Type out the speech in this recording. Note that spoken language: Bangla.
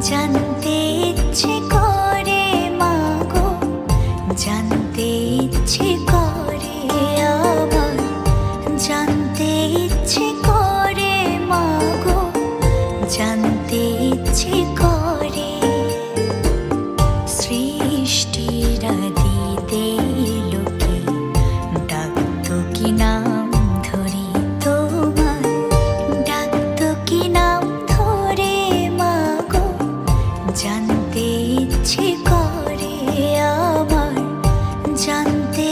জানতে ইচ্ছে করে মাগো, জানতে ইচ্ছে করে আমার, জানতে ইচ্ছে করে মাগো, জানতে ইচ্ছে করে সৃষ্টির আদিতে লোকে ডাকতো কি নাম ধরি তোমার, ডাকতো কি নাম ধরে মাগো, জানতে ইচ্ছে করে আমার, জানতে